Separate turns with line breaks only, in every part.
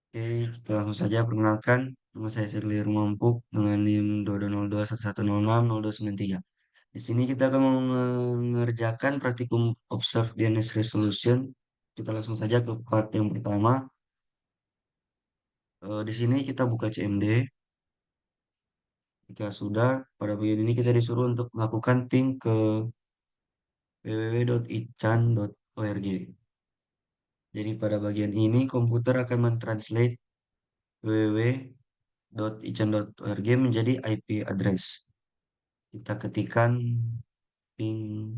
Oke, kita langsung saja perkenalkan. Nama saya Sirli Rumampuk dengan NIM 220211060293. Di sini kita akan mengerjakan praktikum Observe DNS Resolution. Kita langsung saja ke part yang pertama. Di sini kita buka CMD. Jika sudah, pada bagian ini kita disuruh untuk melakukan ping ke www.ican.org. Jadi pada bagian ini komputer akan mentranslate www.ican.org menjadi IP address. Kita ketikkan ping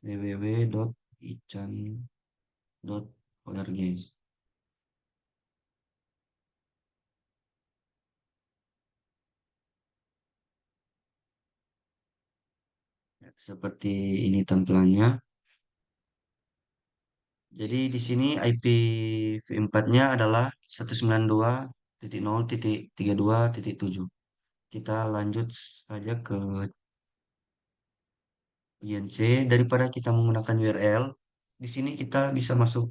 www.ican.org. Ya, seperti ini tampilannya. Jadi di sini IPv4-nya adalah 192.0.32.7. Kita lanjut saja ke INC. Daripada kita menggunakan URL, di sini kita bisa masuk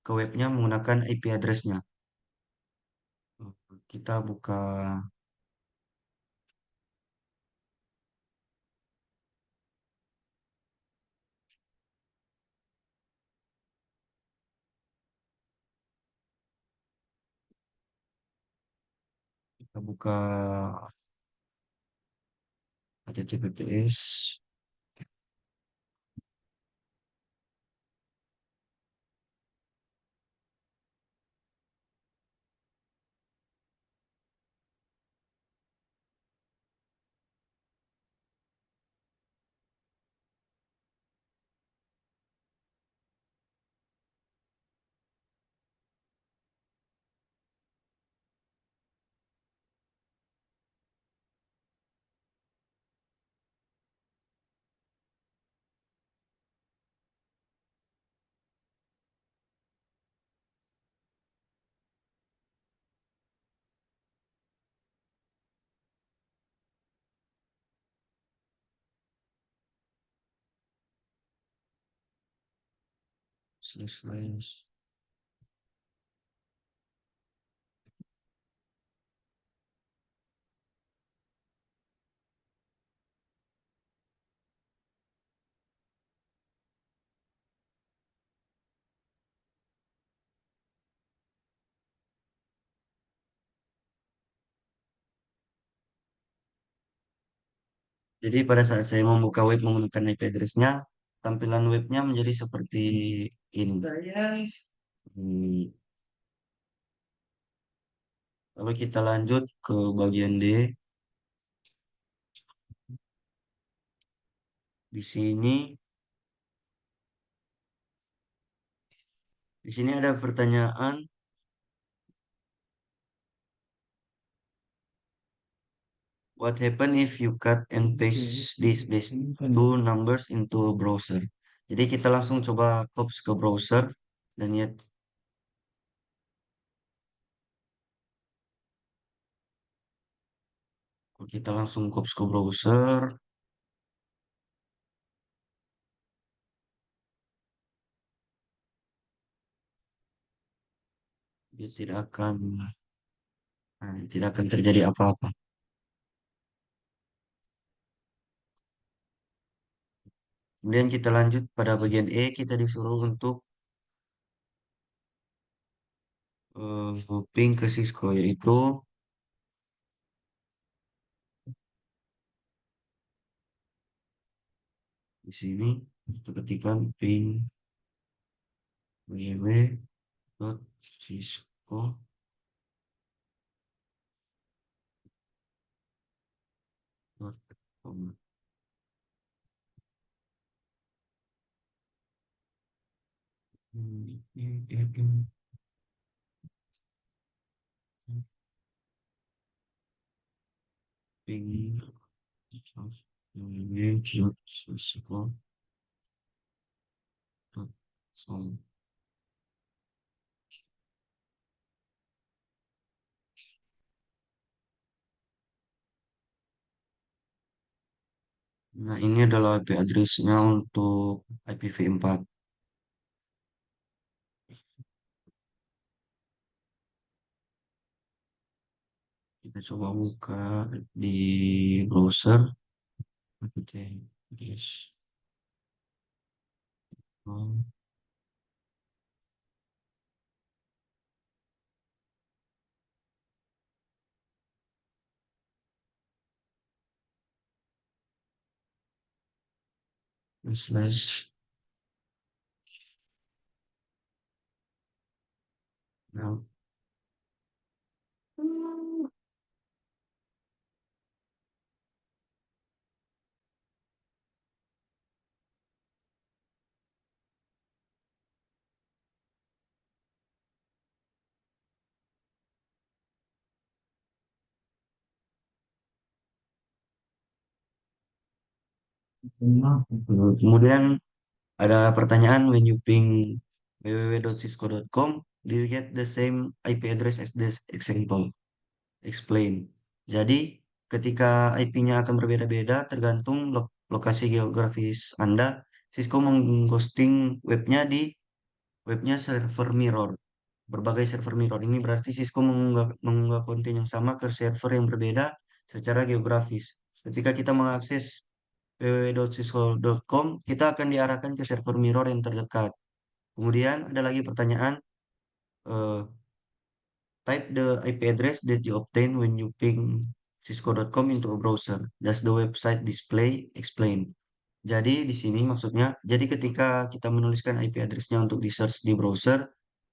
ke webnya menggunakan IP address-nya. Kita buka HTTPS. Slash slash. Jadi pada saat saya membuka web menggunakan IP address-nya, tampilan webnya menjadi seperti ini. Hmm, Lalu kita lanjut ke bagian D. Di sini, di sini ada pertanyaan, what happen if you cut and paste this base two numbers into a browser? Jadi kita langsung coba copy ke browser dan lihat kalau kita langsung copy ke browser, dia tidak akan terjadi apa-apa. Kemudian kita lanjut pada bagian E, kita disuruh untuk ping ke Cisco, yaitu di sini kita ketikkan ping www.cisco.com. Ping www.cisco.com. Nah, ini adalah IP address-nya untuk IPv4. Kita coba buka di browser. Oke, yes. Oh, slash. Nah, kemudian ada pertanyaan, when you ping www.cisco.com, do you get the same IP address as this example? Explain. Jadi, ketika IP-nya akan berbeda-beda tergantung lokasi geografis Anda. Cisco menghosting webnya server mirror. Berbagai server mirror. Ini berarti Cisco mengunggah konten yang sama ke server yang berbeda secara geografis. Ketika kita mengakses www.cisco.com, kita akan diarahkan ke server mirror yang terdekat. Kemudian ada lagi pertanyaan, eh, type the IP address that you obtain when you ping cisco.com into a browser. Does the website display? Explain. Jadi di sini maksudnya, jadi ketika kita menuliskan IP address-nya untuk di search di browser,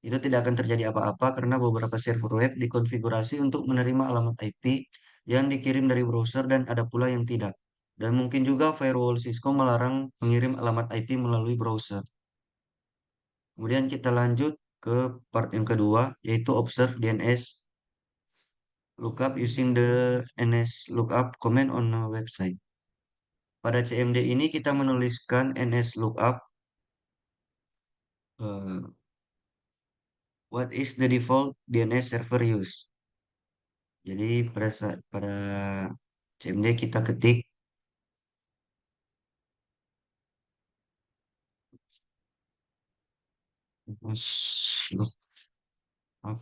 itu tidak akan terjadi apa-apa karena beberapa server web dikonfigurasi untuk menerima alamat IP yang dikirim dari browser dan ada pula yang tidak. Dan mungkin juga firewall Cisco melarang mengirim alamat IP melalui browser. Kemudian kita lanjut ke part yang kedua, yaitu observe DNS lookup using the NS lookup command on a website. Pada CMD ini kita menuliskan NS lookup, what is the default DNS server use. Jadi pada CMD kita ketik NS lookup.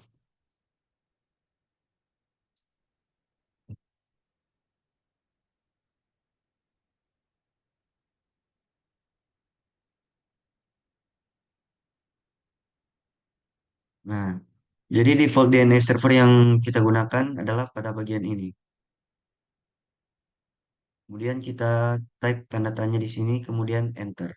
Nah, jadi default DNS server yang kita gunakan adalah pada bagian ini. Kemudian kita type tanda tanya di sini, kemudian enter.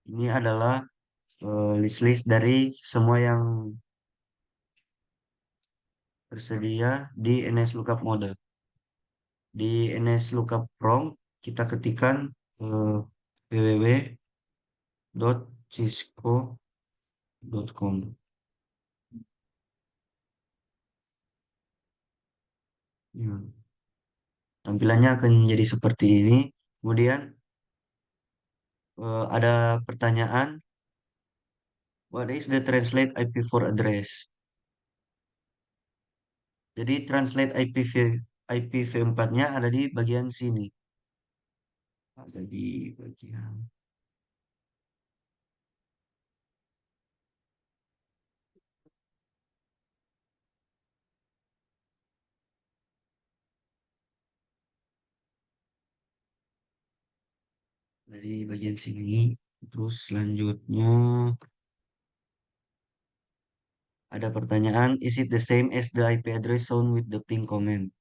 Ini adalah list-list dari semua yang tersedia di NS Lookup Mode. Di NS Lookup Prompt kita ketikkan www.cisco.com. Ya, tampilannya akan menjadi seperti ini. Kemudian ada pertanyaan, what is the translate IPv4 address? Jadi translate IPv4-nya ada di bagian sini. Ada di bagian sini. Terus selanjutnya ada pertanyaan, is it the same as the IP address shown with the ping comment?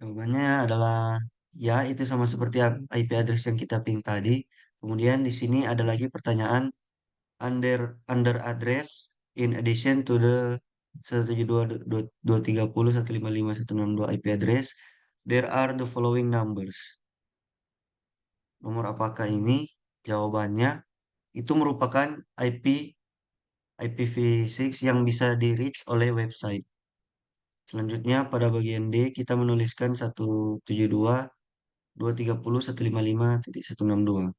Jawabannya adalah ya, itu sama seperti IP address yang kita ping tadi. Kemudian di sini ada lagi pertanyaan, under under address in addition to the 172.230.155.162 IP address, there are the following numbers. Nomor apakah ini? Jawabannya itu merupakan IP IPv6 yang bisa di reach oleh website. Selanjutnya pada bagian D kita menuliskan 172.230.155.162.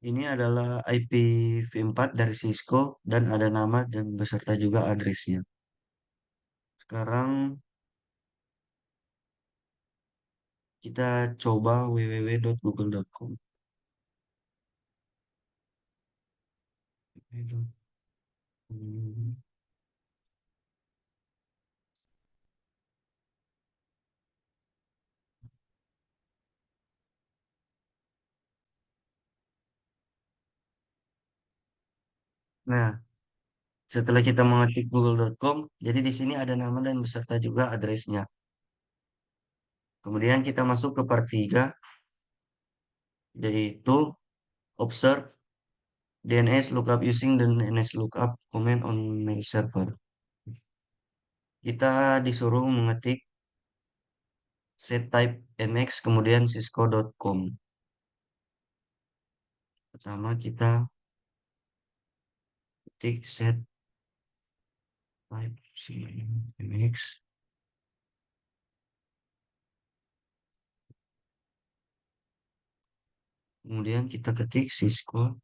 Ini adalah IPv4 dari Cisco dan ada nama dan beserta juga addressnya. Sekarang kita coba www.google.com. Nah, setelah kita mengetik google.com, jadi di sini ada nama dan beserta juga addressnya. Kemudian kita masuk ke part 3, yaitu observe DNS lookup using the DNS lookup command on my server. Kita disuruh mengetik set type mx kemudian cisco.com. Pertama kita ketik set type mx, kemudian kita ketik cisco.